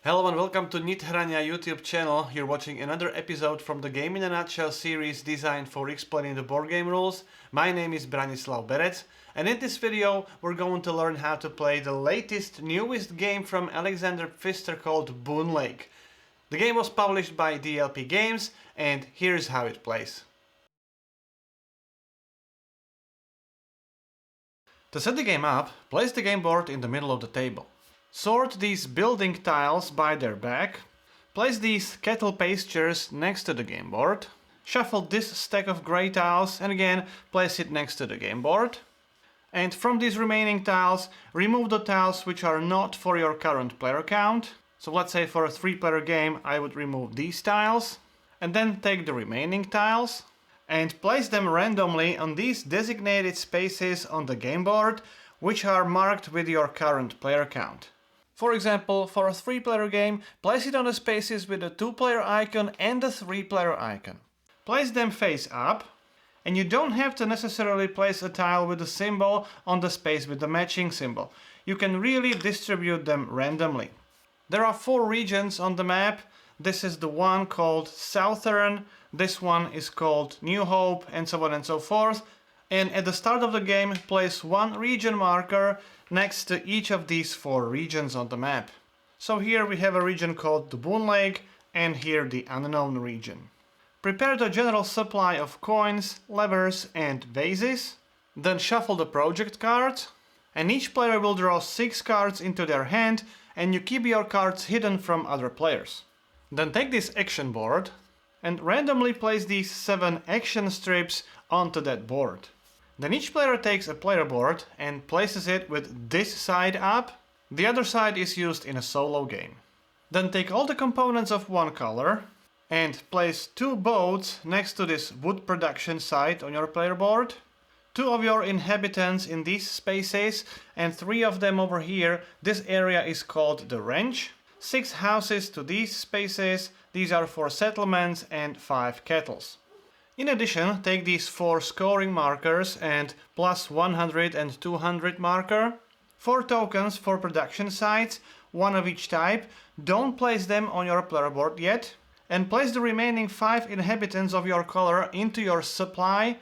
Hello and welcome to Nithrania YouTube channel. You're watching another episode from the Game in a Nutshell series designed for explaining the board game rules. My name is Branislav Berec, and in this video we're going to learn how to play the latest, newest game from Alexander Pfister called Boonlake. The game was published by DLP Games, and here's how it plays. To set the game up, place the game board in the middle of the table. Sort these building tiles by their back, place these kettle pastures next to the game board, shuffle this stack of grey tiles and again place it next to the game board. And from these remaining tiles, remove the tiles which are not for your current player count. So let's say for a 3-player game I would remove these tiles. And then take the remaining tiles and place them randomly on these designated spaces on the game board which are marked with your current player count. For example, for a 3-player game, place it on the spaces with the 2-player icon and the 3-player icon. Place them face up, and you don't have to necessarily place a tile with a symbol on the space with the matching symbol. You can really distribute them randomly. There are 4 regions on the map. This is the one called Southern, this one is called New Hope, and so on and so forth. And at the start of the game, place one region marker next to each of these 4 regions on the map. So here we have a region called the Boonlake, and here the unknown region. Prepare the general supply of coins, levers and vases. Then shuffle the project cards, and each player will draw 6 cards into their hand, and you keep your cards hidden from other players. Then take this action board and randomly place these 7 action strips onto that board. Then each player takes a player board and places it with this side up. The other side is used in a solo game. Then take all the components of one color and place 2 boats next to this wood production site on your player board. 2 of your inhabitants in these spaces and 3 of them over here. This area is called the ranch. 6 houses to these spaces. These are for settlements and 5 kettles. In addition, take these 4 scoring markers and plus 100 and 200 marker. 4 tokens for production sites, 1 of each type. Don't place them on your player board yet. And place the remaining 5 inhabitants of your color into your supply,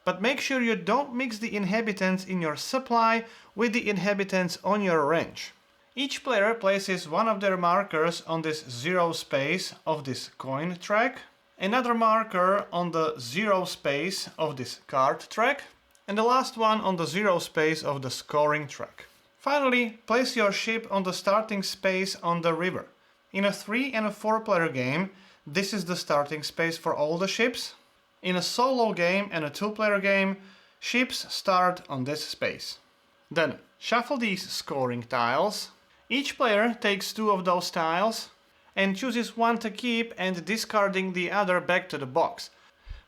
but make sure you don't mix the inhabitants in your supply with the inhabitants on your range. Each player places one of their markers on this 0 space of this coin track, another marker on the 0 space of this card track, and the last one on the 0 space of the scoring track. Finally, place your ship on the starting space on the river. In a 3 and a 4-player game, this is the starting space for all the ships. In a solo game and a 2-player game, ships start on this space. Then shuffle these scoring tiles. Each player takes 2 of those tiles and chooses one to keep and discarding the other back to the box.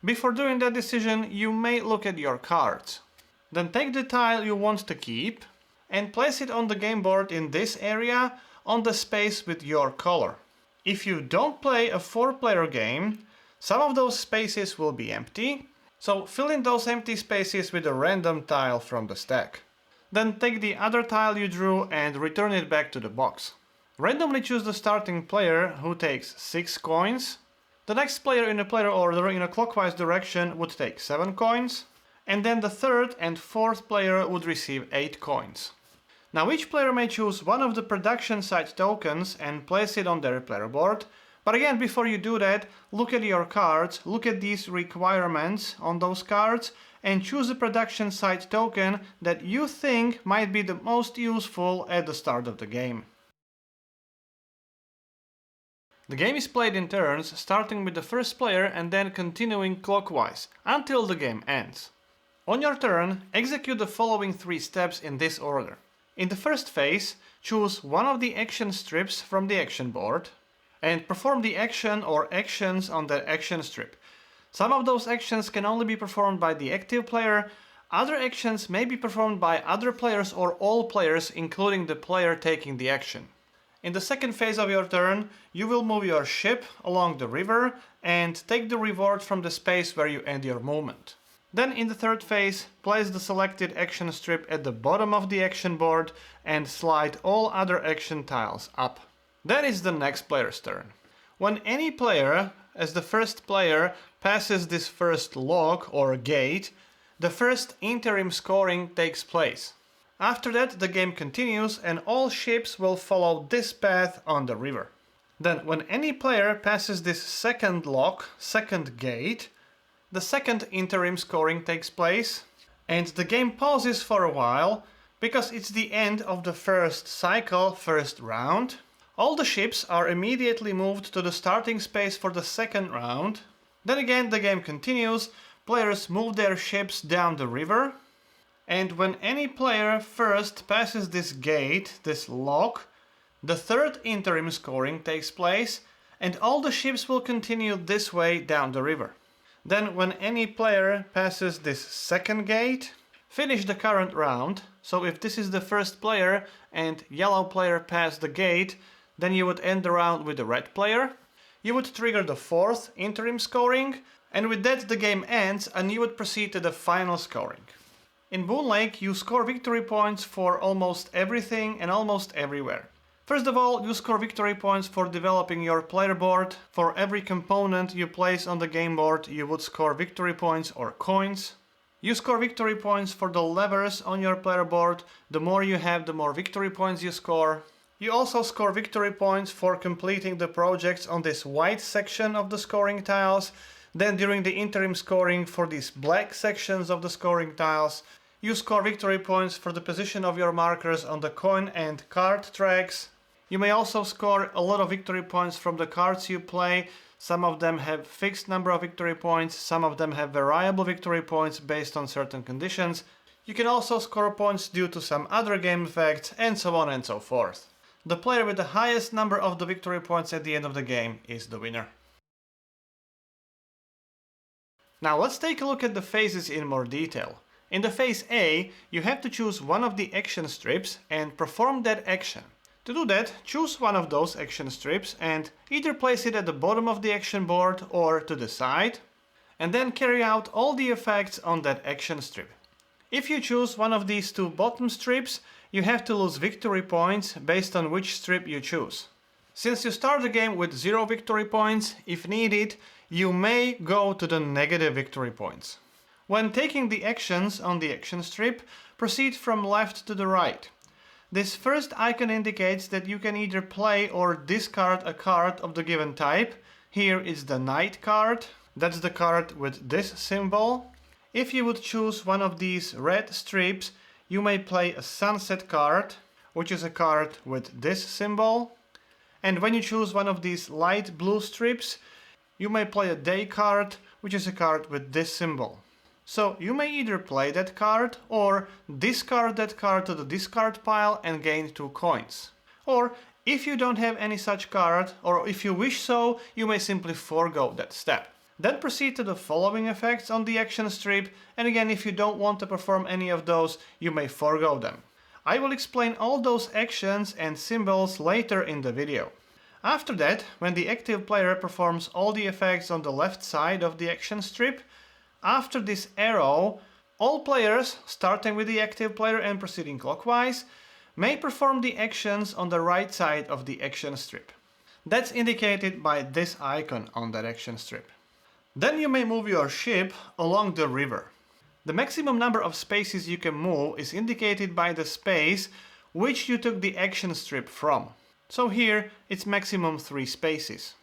Before doing that decision, you may look at your cards. Then take the tile you want to keep and place it on the game board in this area on the space with your color. If you don't play a 4-player game, some of those spaces will be empty, so fill in those empty spaces with a random tile from the stack. Then take the other tile you drew and return it back to the box. Randomly choose the starting player who takes 6 coins. The next player in the player order in a clockwise direction would take 7 coins. And then the 3rd and 4th player would receive 8 coins. Now each player may choose one of the production site tokens and place it on their player board. But again, before you do that, look at your cards, look at these requirements on those cards and choose a production site token that you think might be the most useful at the start of the game. The game is played in turns, starting with the first player and then continuing clockwise, until the game ends. On your turn, execute the following 3 steps in this order. In the first phase, choose one of the action strips from the action board and perform the action or actions on the action strip. Some of those actions can only be performed by the active player, other actions may be performed by other players or all players, including the player taking the action. In the second phase of your turn, you will move your ship along the river and take the reward from the space where you end your movement. Then in the third phase, place the selected action strip at the bottom of the action board and slide all other action tiles up. Then it's the next player's turn. When any player, as the first player, passes this first lock or gate, the first interim scoring takes place. After that, the game continues and all ships will follow this path on the river. Then, when any player passes this second lock, second gate, the second interim scoring takes place, and the game pauses for a while because it's the end of the first cycle, first round. All the ships are immediately moved to the starting space for the second round. Then again the game continues, players move their ships down the river, and when any player first passes this gate, this lock, the third interim scoring takes place, and all the ships will continue this way down the river. Then when any player passes this second gate, finish the current round. So if this is the first player and yellow player passed the gate, then you would end the round with the red player. You would trigger the fourth interim scoring, and with that the game ends and you would proceed to the final scoring. In Boonlake you score victory points for almost everything and almost everywhere. First of all, you score victory points for developing your player board. For every component you place on the game board, you would score victory points or coins. You score victory points for the levers on your player board. The more you have, the more victory points you score. You also score victory points for completing the projects on this white section of the scoring tiles. Then during the interim scoring for these black sections of the scoring tiles, you score victory points for the position of your markers on the coin and card tracks. You may also score a lot of victory points from the cards you play. Some of them have fixed number of victory points, some of them have variable victory points based on certain conditions. You can also score points due to some other game effects, and so on and so forth. The player with the highest number of the victory points at the end of the game is the winner. Now let's take a look at the phases in more detail. In the phase A, you have to choose one of the action strips and perform that action. To do that, choose one of those action strips and either place it at the bottom of the action board or to the side, and then carry out all the effects on that action strip. If you choose one of these two bottom strips, you have to lose victory points based on which strip you choose. Since you start the game with 0 victory points, if needed, you may go to the negative victory points. When taking the actions on the action strip, proceed from left to the right. This first icon indicates that you can either play or discard a card of the given type. Here is the Knight card. That's the card with this symbol. If you would choose one of these red strips, you may play a Sunset card, which is a card with this symbol. And when you choose one of these light blue strips, you may play a Day card, which is a card with this symbol. So you may either play that card or discard that card to the discard pile and gain 2 coins. Or if you don't have any such card, or if you wish so, you may simply forego that step. Then proceed to the following effects on the action strip, and again, if you don't want to perform any of those, you may forego them. I will explain all those actions and symbols later in the video. After that, when the active player performs all the effects on the left side of the action strip, after this arrow, all players, starting with the active player and proceeding clockwise, may perform the actions on the right side of the action strip. That's indicated by this icon on that action strip. Then you may move your ship along the river. The maximum number of spaces you can move is indicated by the space which you took the action strip from. So here it's maximum 3 spaces.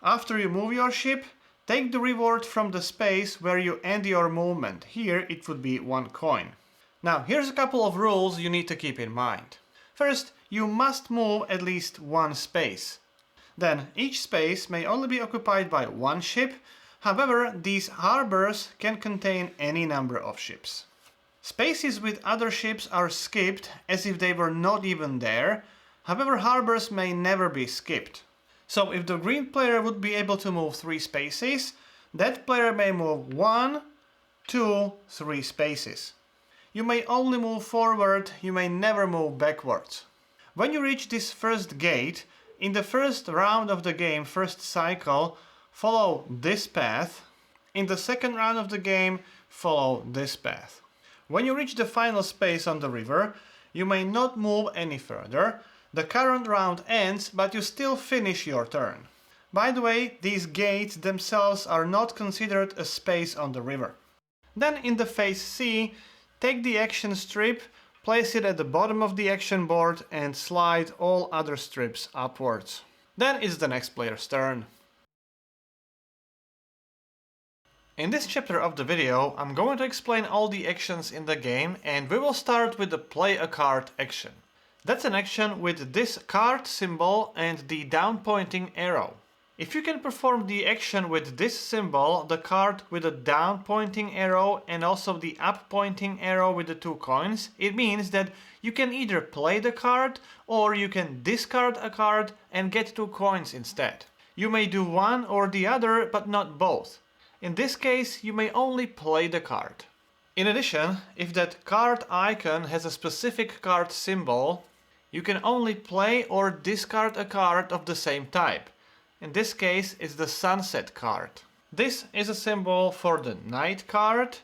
After you move your ship, take the reward from the space where you end your movement. Here it would be 1 coin. Now here's a couple of rules you need to keep in mind. First, you must move at least 1 space. Then each space may only be occupied by 1 ship. However, these harbors can contain any number of ships. Spaces with other ships are skipped as if they were not even there. However, harbors may never be skipped. So if the green player would be able to move 3 spaces, that player may move 1, 2, 3 spaces. You may only move forward, you may never move backwards. When you reach this first gate, in the first round of the game, first cycle, follow this path. In the second round of the game, follow this path. When you reach the final space on the river, you may not move any further. The current round ends, but you still finish your turn. By the way, these gates themselves are not considered a space on the river. Then in the phase C, take the action strip, place it at the bottom of the action board and slide all other strips upwards. Then it's the next player's turn. In this chapter of the video, I'm going to explain all the actions in the game, and we will start with the play a card action. That's an action with this card symbol and the down pointing arrow. If you can perform the action with this symbol, the card with the down pointing arrow and also the up pointing arrow with the 2 coins, it means that you can either play the card or you can discard a card and get 2 coins instead. You may do one or the other, but not both. In this case, you may only play the card. In addition, if that card icon has a specific card symbol, you can only play or discard a card of the same type. In this case, it's the sunset card. This is a symbol for the night card.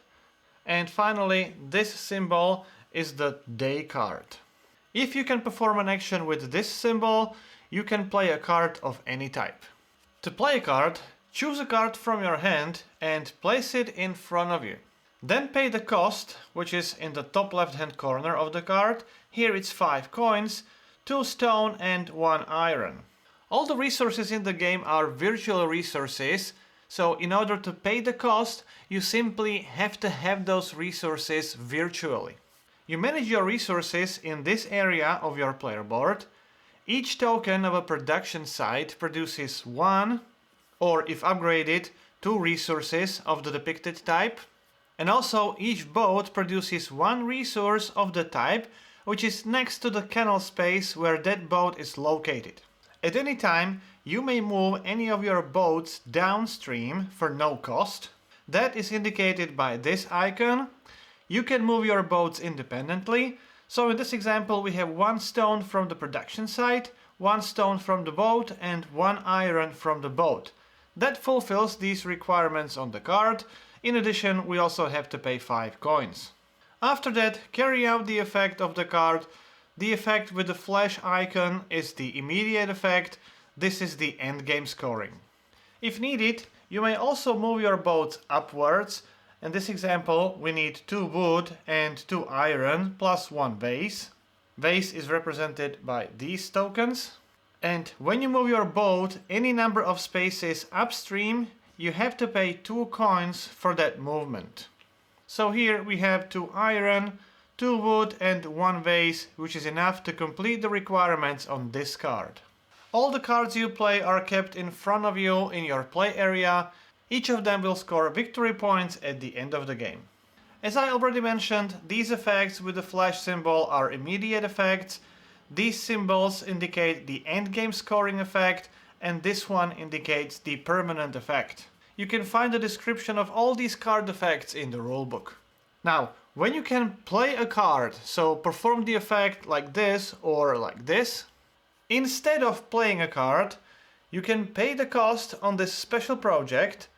And finally, this symbol is the day card. If you can perform an action with this symbol, you can play a card of any type. To play a card, choose a card from your hand and place it in front of you. Then pay the cost, which is in the top left hand corner of the card. Here it's 5 coins, 2 stone and 1 iron. All the resources in the game are virtual resources, so in order to pay the cost, you simply have to have those resources virtually. You manage your resources in this area of your player board. Each token of a production site produces 1, or if upgraded, 2 resources of the depicted type. And also each boat produces 1 resource of the type, which is next to the canal space where that boat is located. At any time, you may move any of your boats downstream for no cost. That is indicated by this icon. You can move your boats independently. So in this example, we have 1 stone from the production site, 1 stone from the boat, and 1 iron from the boat. That fulfills these requirements on the card. In addition, we also have to pay 5 coins. After that, carry out the effect of the card. The effect with the flash icon is the immediate effect. This is the endgame scoring. If needed, you may also move your boats upwards. In this example, we need 2 wood and 2 iron plus 1 vase. Vase is represented by these tokens. And when you move your boat any number of spaces upstream, you have to pay 2 coins for that movement. So here we have 2 iron, 2 wood and 1 vase, which is enough to complete the requirements on this card. All the cards you play are kept in front of you in your play area. Each of them will score victory points at the end of the game. As I already mentioned, these effects with the flash symbol are immediate effects. These symbols indicate the endgame scoring effect, and this one indicates the permanent effect. You can find a description of all these card effects in the rulebook. Now, when you can play a card, so perform the effect like this or like this, instead of playing a card, you can pay the cost on this special project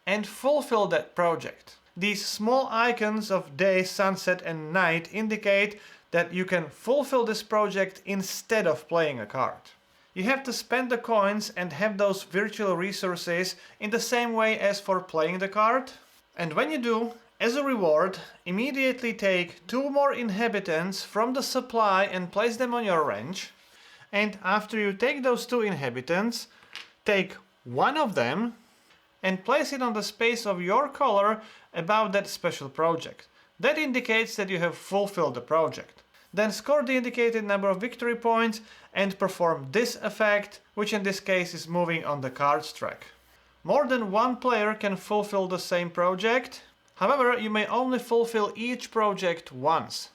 and fulfill that project. These small icons of day, sunset and night indicate that you can fulfill this project instead of playing a card. You have to spend the coins and have those virtual resources in the same way as for playing the card. And when you do, as a reward, immediately take 2 more inhabitants from the supply and place them on your ranch. And after you take those 2 inhabitants, take 1 of them and place it on the space of your color above that special project. That indicates that you have fulfilled the project. Then score the indicated number of victory points and perform this effect, which in this case is moving on the cards track. More than 1 player can fulfill the same project. However, you may only fulfill each project once.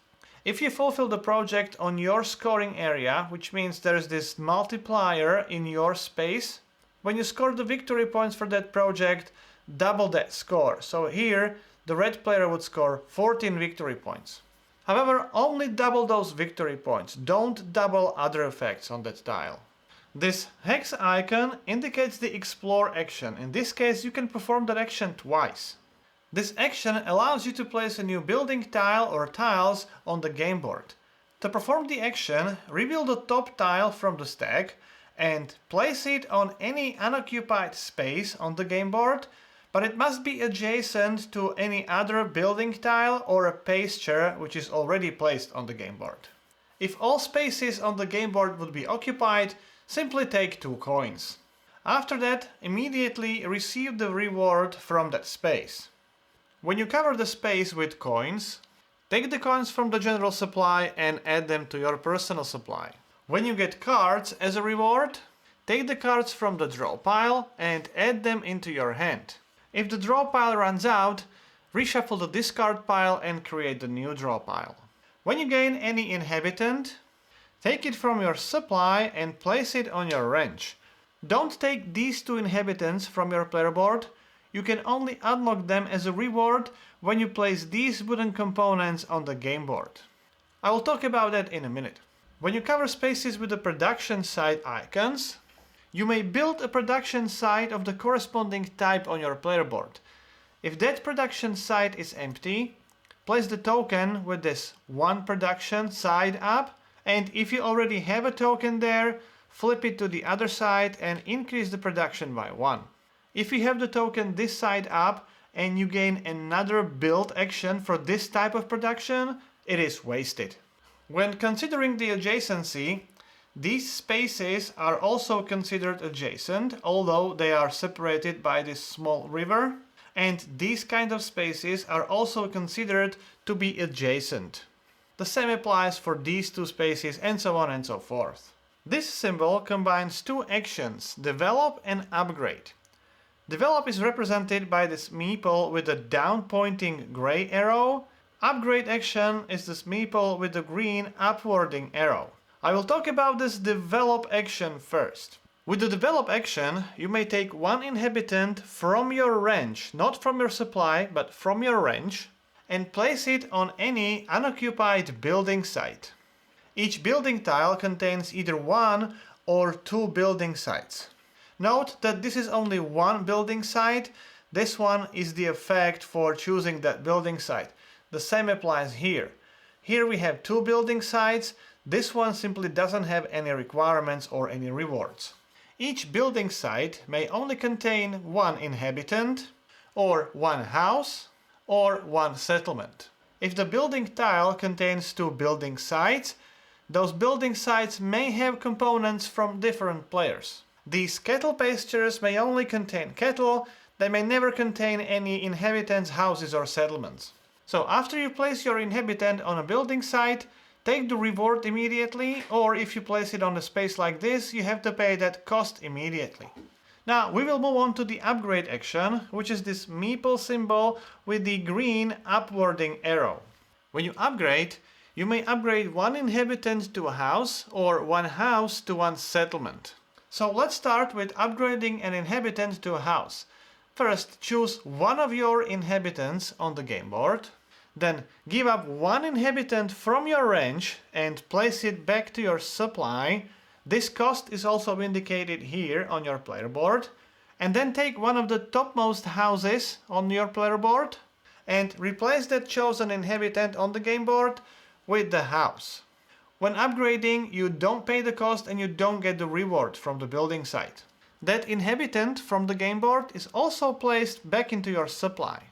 If you fulfill the project on your scoring area, which means there's this multiplier in your space, when you score the victory points for that project, double that score. So here, the red player would score 14 victory points. However, only double those victory points. Don't double other effects on that tile. This hex icon indicates the explore action. In this case, you can perform that action twice. This action allows you to place a new building tile or tiles on the game board. To perform the action, reveal the top tile from the stack and place it on any unoccupied space on the game board, but it must be adjacent to any other building tile or a pasture which is already placed on the game board. If all spaces on the game board would be occupied, simply take 2 coins. After that, immediately receive the reward from that space. When you cover the space with coins, take the coins from the general supply and add them to your personal supply. When you get cards as a reward, take the cards from the draw pile and add them into your hand. If the draw pile runs out, reshuffle the discard pile and create the new draw pile. When you gain any inhabitant, take it from your supply and place it on your ranch. Don't take these 2 inhabitants from your player board. You can only unlock them as a reward when you place these wooden components on the game board. I will talk about that in a minute. When you cover spaces with the production site icons, you may build a production site of the corresponding type on your player board. If that production site is empty, place the token with this 1 production side up, and if you already have a token there, flip it to the other side and increase the production by 1. If you have the token this side up and you gain another build action for this type of production, it is wasted. When considering the adjacency, these spaces are also considered adjacent, although they are separated by this small river, and these kind of spaces are also considered to be adjacent. The same applies for these 2 spaces and so on and so forth. This symbol combines 2 actions, develop and upgrade. Develop is represented by this meeple with a down pointing gray arrow. Upgrade action is this meeple with the green upwarding arrow. I will talk about this develop action first. With the develop action, you may take 1 inhabitant from your ranch, not from your supply, but from your ranch, and place it on any unoccupied building site. Each building tile contains either 1 or 2 building sites. Note that this is only 1 building site. This one is the effect for choosing that building site. The same applies here. Here we have 2 building sites. This one simply doesn't have any requirements or any rewards. Each building site may only contain 1 inhabitant, or 1 house, or 1 settlement. If the building tile contains 2 building sites, those building sites may have components from different players. These cattle pastures may only contain cattle, they may never contain any inhabitants, houses or settlements. So after you place your inhabitant on a building site, take the reward immediately, or if you place it on a space like this, you have to pay that cost immediately. Now we will move on to the upgrade action, which is this meeple symbol with the green upwarding arrow. When you upgrade, you may upgrade 1 inhabitant to a house or 1 house to 1 settlement. So let's start with upgrading an inhabitant to a house. First, choose 1 of your inhabitants on the game board. Then give up 1 inhabitant from your range and place it back to your supply. This cost is also indicated here on your player board. And then take 1 of the topmost houses on your player board and replace that chosen inhabitant on the game board with the house. When upgrading, you don't pay the cost and you don't get the reward from the building site. That inhabitant from the game board is also placed back into your supply.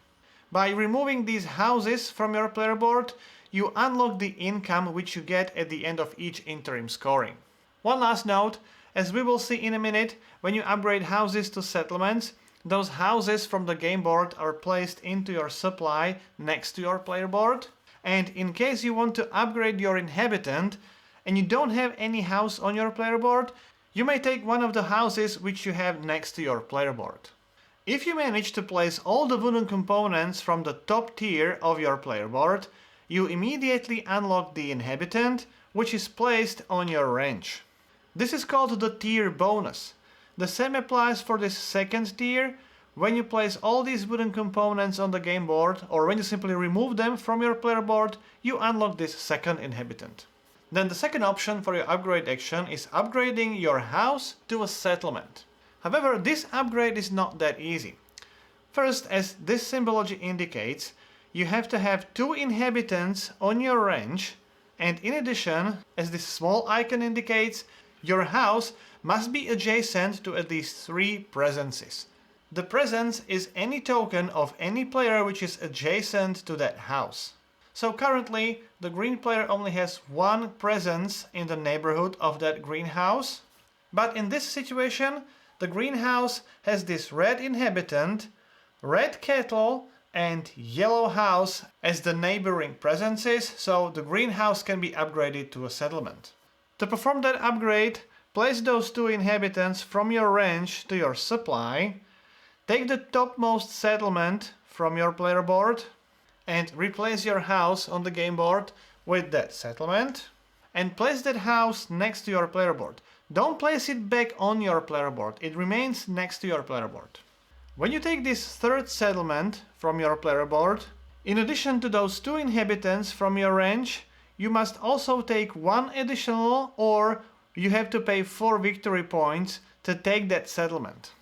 By removing these houses from your player board, you unlock the income which you get at the end of each interim scoring. One last note, as we will see in a minute, when you upgrade houses to settlements, those houses from the game board are placed into your supply next to your player board. And in case you want to upgrade your inhabitant and you don't have any house on your player board, you may take 1 of the houses which you have next to your player board. If you manage to place all the wooden components from the top tier of your player board, you immediately unlock the inhabitant, which is placed on your ranch. This is called the tier bonus. The same applies for this second tier. When you place all these wooden components on the game board, or when you simply remove them from your player board, you unlock this second inhabitant. Then the second option for your upgrade action is upgrading your house to a settlement. However, this upgrade is not that easy. First, as this symbology indicates, you have to have 2 inhabitants on your ranch And in addition, as this small icon indicates, your house must be adjacent to at least 3 presences. The presence is any token of any player which is adjacent to that house. So currently, the green player only has 1 presence in the neighborhood of that greenhouse. But in this situation, the greenhouse has this red inhabitant, red kettle, and yellow house as the neighboring presences, so the greenhouse can be upgraded to a settlement. To perform that upgrade, place those 2 inhabitants from your range to your supply, take the topmost settlement from your player board, and replace your house on the game board with that settlement, and place that house next to your player board. Don't place it back on your player board, it remains next to your player board. When you take this 3rd settlement from your player board, in addition to those 2 inhabitants from your range, you must also take 1 additional, or you have to pay 4 victory points to take that settlement.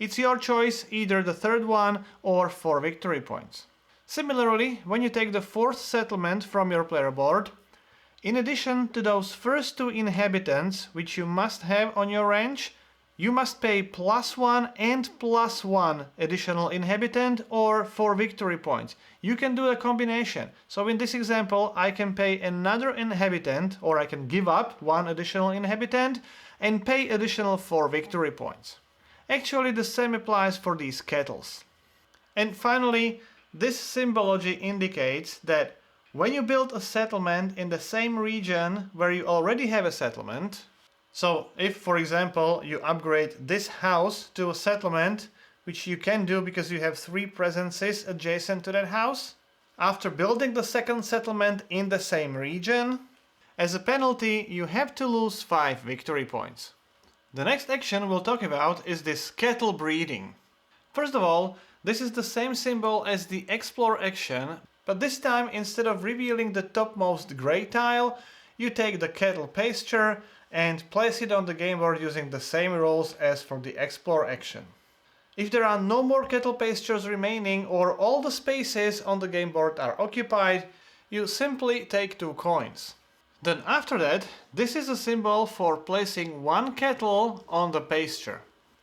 It's your choice, either the 3rd one or 4 victory points. Similarly, when you take the 4th settlement from your player board, in addition to those first 2 inhabitants which you must have on your range, you must pay +1 and +1 additional inhabitant or 4 victory points. You can do a combination. So in this example, I can pay another inhabitant, or I can give up 1 additional inhabitant and pay additional 4 victory points. Actually, the same applies for these kettles. And finally, this symbology indicates that when you build a settlement in the same region where you already have a settlement, so if, for example, you upgrade this house to a settlement, which you can do because you have 3 presences adjacent to that house, after building the 2nd settlement in the same region, as a penalty you have to lose 5 victory points. The next action we'll talk about is this kettle breeding. First of all, this is the same symbol as the explore action, but this time instead of revealing the topmost grey tile, you take the kettle pasture and place it on the game board using the same rules as for the explore action. If there are no more kettle pastures remaining or all the spaces on the game board are occupied, you simply take 2 coins. Then after that, this is a symbol for placing 1 kettle on the pasture.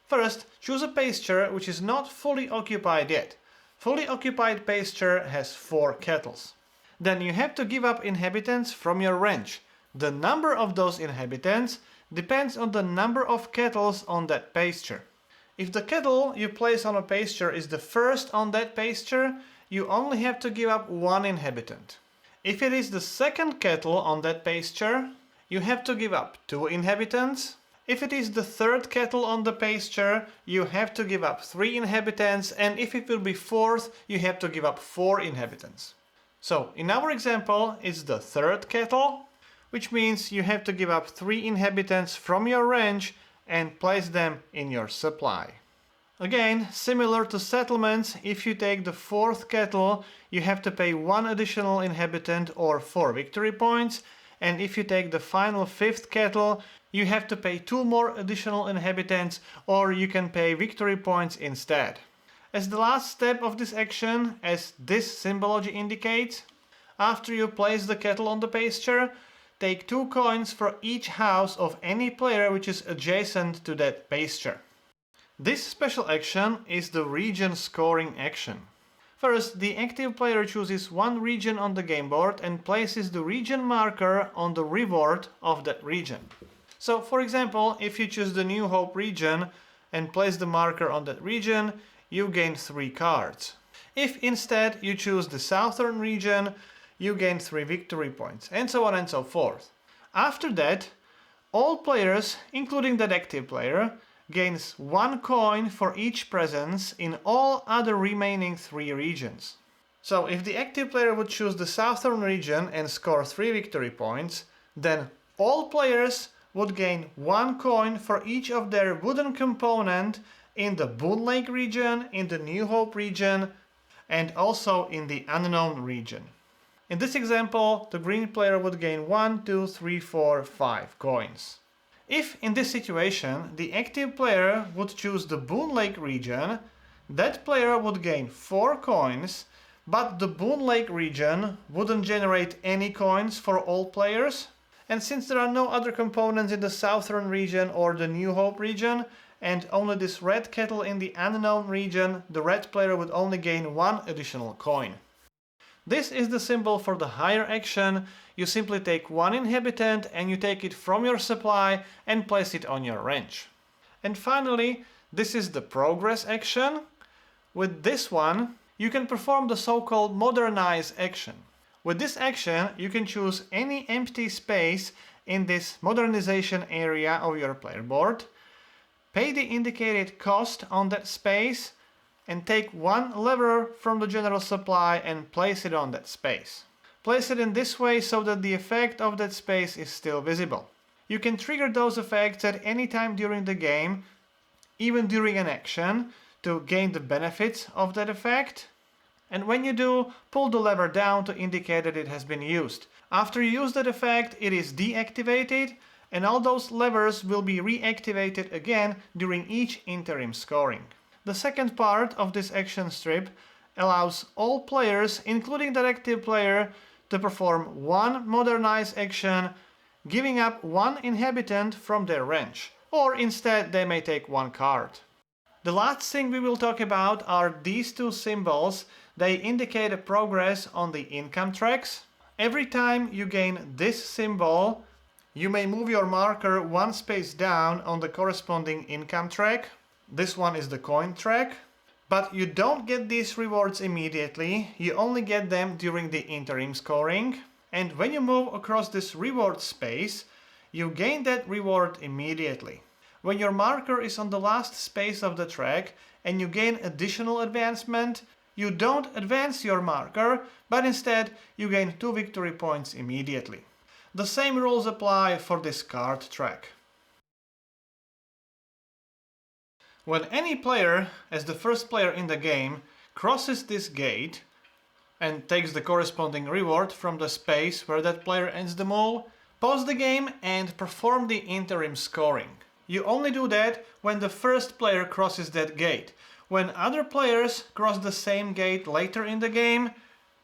First, choose a pasture which is not fully occupied yet. Fully occupied pasture has 4 kettles. Then you have to give up inhabitants from your range. The number of those inhabitants depends on the number of kettles on that pasture. If the kettle you place on a pasture is the first on that pasture, you only have to give up 1 inhabitant. If it is the 2nd kettle on that pasture, you have to give up 2 inhabitants. If it is the 3rd kettle on the pasture, you have to give up 3 inhabitants, and if it will be 4th, you have to give up 4 inhabitants. So in our example, it's the 3rd kettle, which means you have to give up 3 inhabitants from your range and place them in your supply. Again, similar to settlements, if you take the 4th kettle, you have to pay 1 additional inhabitant or 4 victory points, and if you take the final 5th kettle, you have to pay 2 more additional inhabitants, or you can pay victory points instead. As the last step of this action, as this symbology indicates, after you place the kettle on the pasture, take 2 coins for each house of any player which is adjacent to that pasture. This special action is the region scoring action. First, the active player chooses 1 region on the game board and places the region marker on the reward of that region. So, for example, if you choose the New Hope region and place the marker on that region, you gain 3 cards. If instead you choose the Southern region, you gain 3 victory points, and so on and so forth. After that, all players, including that active player, gains 1 coin for each presence in all other remaining 3 regions. So if the active player would choose the Southern region and score 3 victory points, then all players would gain 1 coin for each of their wooden component in the Boonlake region, in the New Hope region, and also in the Unknown region. In this example, the green player would gain 1, 2, 3, 4, 5 coins. If in this situation the active player would choose the Boonlake region, that player would gain 4 coins, but the Boonlake region wouldn't generate any coins for all players. And since there are no other components in the Southern region or the New Hope region, and only this red kettle in the Unknown region, the red player would only gain 1 additional coin. This is the symbol for the higher action. You simply take 1 inhabitant and you take it from your supply and place it on your ranch. And finally, this is the progress action. With this one, you can perform the so-called modernize action. With this action, you can choose any empty space in this modernization area of your player board, pay the indicated cost on that space, and take 1 lever from the general supply and place it on that space. Place it in this way so that the effect of that space is still visible. You can trigger those effects at any time during the game, even during an action, to gain the benefits of that effect. And when you do, pull the lever down to indicate that it has been used. After you use that effect, it is deactivated, and all those levers will be reactivated again during each interim scoring. The second part of this action strip allows all players, including the active player, to perform 1 modernize action, giving up 1 inhabitant from their ranch, or instead they may take 1 card. The last thing we will talk about are these 2 symbols. They indicate a progress on the income tracks. Every time you gain this symbol, you may move your marker 1 space down on the corresponding income track. This one is the coin track. But you don't get these rewards immediately, you only get them during the interim scoring. And when you move across this reward space, you gain that reward immediately. When your marker is on the last space of the track and you gain additional advancement, you don't advance your marker, but instead you gain 2 victory points immediately. The same rules apply for this card track. When any player, as the first player in the game, crosses this gate and takes the corresponding reward from the space where that player ends the move, pause the game and perform the interim scoring. You only do that when the first player crosses that gate. When other players cross the same gate later in the game,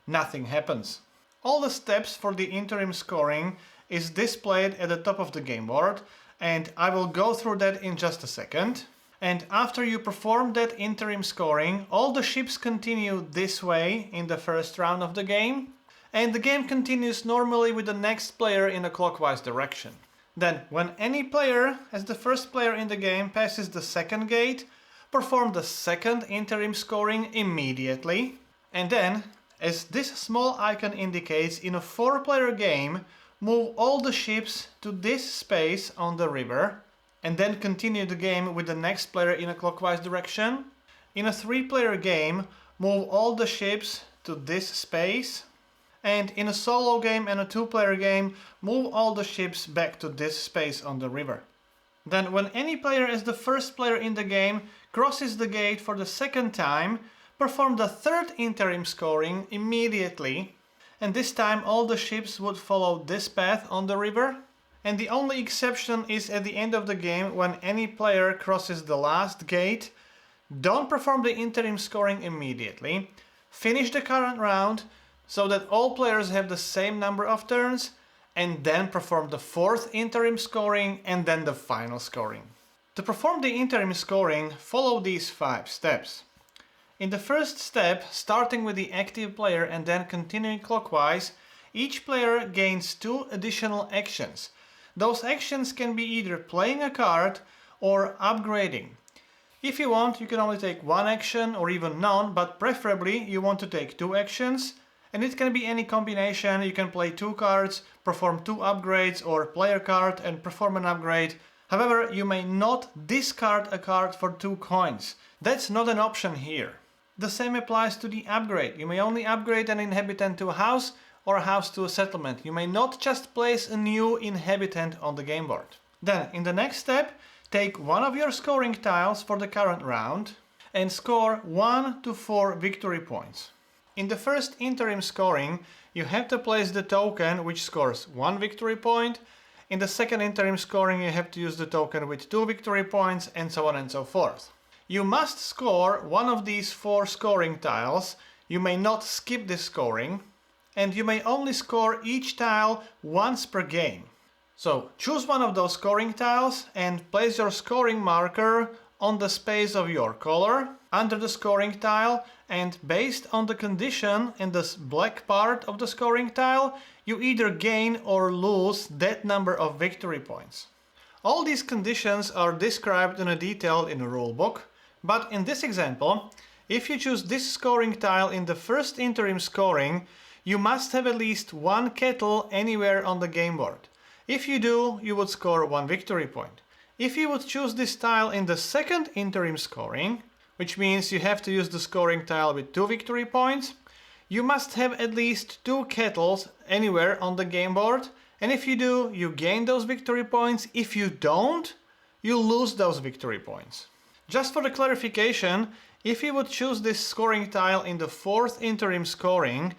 nothing happens. All the steps for the interim scoring is displayed at the top of the game board, and I will go through that in just a second. And after you perform that interim scoring, all the ships continue this way in the first round of the game, and the game continues normally with the next player in a clockwise direction. Then, when any player, as the first player in the game, passes the second gate, perform the second interim scoring immediately. And then, as this small icon indicates, in a 4-player game, move all the ships to this space on the river, and then continue the game with the next player in a clockwise direction. In a 3-player game, move all the ships to this space. And in a solo game and a 2-player game, move all the ships back to this space on the river. Then when any player as the first player in the game crosses the gate for the second time, perform the third interim scoring immediately. And this time all the ships would follow this path on the river. And the only exception is at the end of the game when any player crosses the last gate. Don't perform the interim scoring immediately. Finish the current round so that all players have the same number of turns, and then perform the 4th interim scoring and then the final scoring. To perform the interim scoring, follow these 5 steps. In the first step, starting with the active player and then continuing clockwise, each player gains 2 additional actions. Those actions can be either playing a card or upgrading. If you want, you can only take 1 action or even none, but preferably you want to take 2 actions. And it can be any combination. You can play 2 cards, perform 2 upgrades, or play a card and perform an upgrade. However, you may not discard a card for 2 coins. That's not an option here. The same applies to the upgrade. You may only upgrade an inhabitant to a house or a house to a settlement. You may not just place a new inhabitant on the game board. Then, in the next step, take one of your scoring tiles for the current round and score 1 to 4 victory points. In the first interim scoring, you have to place the token which scores 1 victory point. In the second interim scoring, you have to use the token with 2 victory points, and so on and so forth. You must score one of these 4 scoring tiles You may not skip this scoring, and you may only score each tile once per game. So choose one of those scoring tiles and place your scoring marker on the space of your color under the scoring tile, and based on the condition in this black part of the scoring tile, you either gain or lose that number of victory points. All these conditions are described in detail in the rulebook, but in this example, if you choose this scoring tile in the first interim scoring, you must have at least one kettle anywhere on the game board. If you do, you would score 1 victory point. If you would choose this tile in the second interim scoring, which means you have to use the scoring tile with 2 victory points, you must have at least 2 kettles anywhere on the game board, and if you do, you gain those victory points. If you don't, you lose those victory points. Just for the clarification, if you would choose this scoring tile in the fourth interim scoring,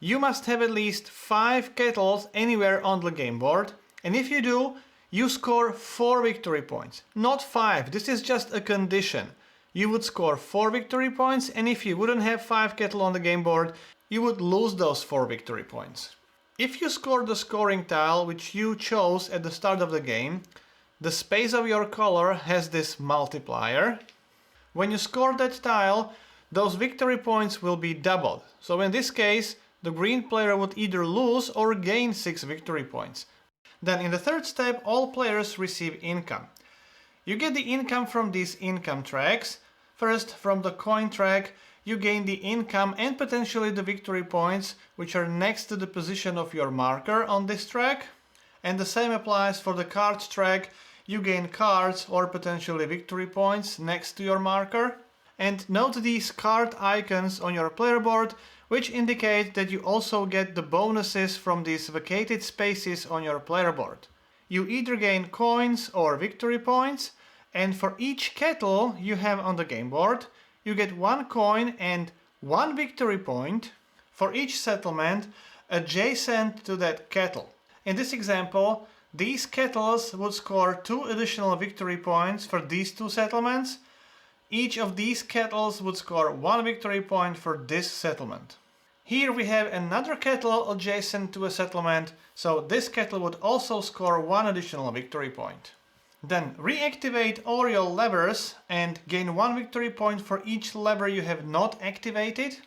you must have at least 5 kettles anywhere on the game board, and if you do, you score 4 victory points, not 5. This is just a condition. You would score 4 victory points, and if you wouldn't have 5 kettle on the game board, you would lose those 4 victory points. If you score the scoring tile which you chose at the start of the game, the space of your color has this multiplier. When you score that tile, those victory points will be doubled. So in this case, the green player would either lose or gain 6 victory points. Then in the third step, all players receive income. You get the income from these income tracks. First, from the coin track, you gain the income and potentially the victory points, which are next to the position of your marker on this track. And the same applies for the cards track. You gain cards or potentially victory points next to your marker. And note these card icons on your player board, which indicate that you also get the bonuses from these vacated spaces on your player board. You either gain coins or victory points, and for each kettle you have on the game board, you get 1 coin and 1 victory point for each settlement adjacent to that kettle. In this example, these kettles would score 2 additional victory points for these 2 settlements. Each of these kettles would score 1 victory point for this settlement. Here we have another kettle adjacent to a settlement, so this kettle would also score 1 additional victory point. Then reactivate all your levers and gain 1 victory point for each lever you have not activated.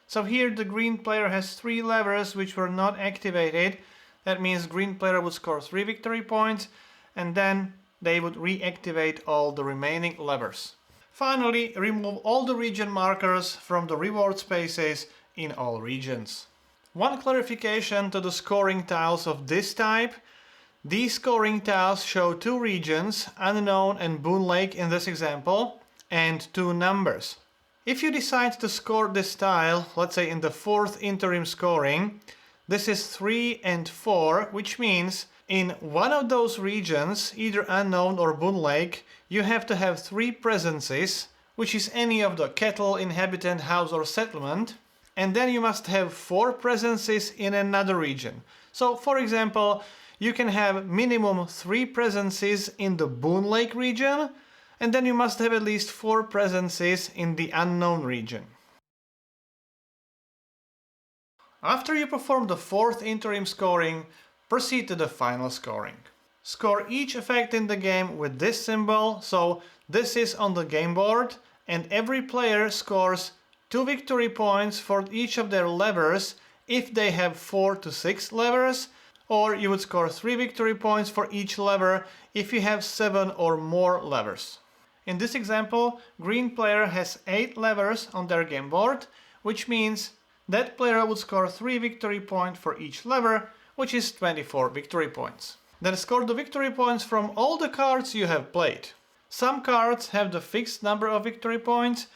So here the green player has 3 levers which were not activated. That means green player would score 3 victory points, and then they would reactivate all the remaining levers. Finally, remove all the region markers from the reward spaces in all regions. One clarification to the scoring tiles of this type. These scoring tiles show 2 regions, Unknown and Boonlake in this example, and 2 numbers. If you decide to score this tile, let's say in the 4th interim scoring, this is 3 and 4, which means in one of those regions, either Unknown or Boonlake, you have to have 3 presences, which is any of the kettle, inhabitant, house or settlement, and then you must have 4 presences in another region. So for example, you can have minimum 3 presences in the Boonlake region, and then you must have at least 4 presences in the Unknown region. After you perform the 4th interim scoring, proceed to the final scoring. Score each effect in the game with this symbol, so this is on the game board, and every player scores 2 victory points for each of their levers if they have 4 to 6 levers, or you would score 3 victory points for each lever if you have 7 or more levers. In this example, green player has 8 levers on their game board, which means that player would score 3 victory points for each lever, which is 24 victory points. Then score the victory points from all the cards you have played. Some cards have the fixed number of victory points,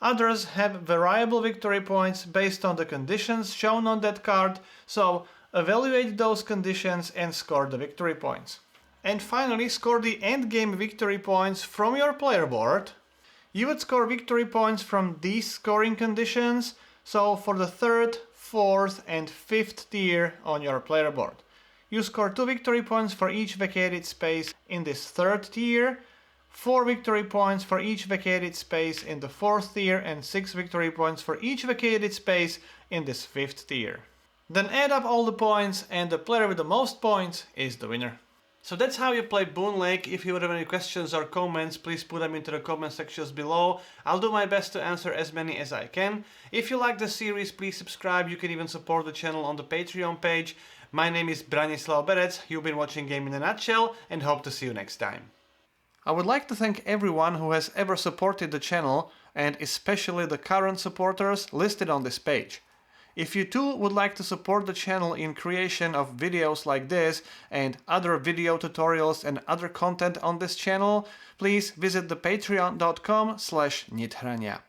others have variable victory points based on the conditions shown on that card, so evaluate those conditions and score the victory points. And finally, score the endgame victory points from your player board. You would score victory points from these scoring conditions, so for the 3rd, 4th and 5th tier on your player board. You score 2 victory points for each vacated space in this 3rd tier, 4 victory points for each vacated space in the 4th tier and 6 victory points for each vacated space in this 5th tier. Then add up all the points and the player with the most points is the winner. So that's how you play Boonlake. If you would have any questions or comments, please put them into the comment sections below. I'll do my best to answer as many as I can. If you like the series, please subscribe. You can even support the channel on the Patreon page. My name is Branislav Berec. You've been watching Game in a Nutshell and hope to see you next time. I would like to thank everyone who has ever supported the channel, and especially the current supporters listed on this page. If you too would like to support the channel in creation of videos like this and other video tutorials and other content on this channel, please visit the patreon.com/Nithrania.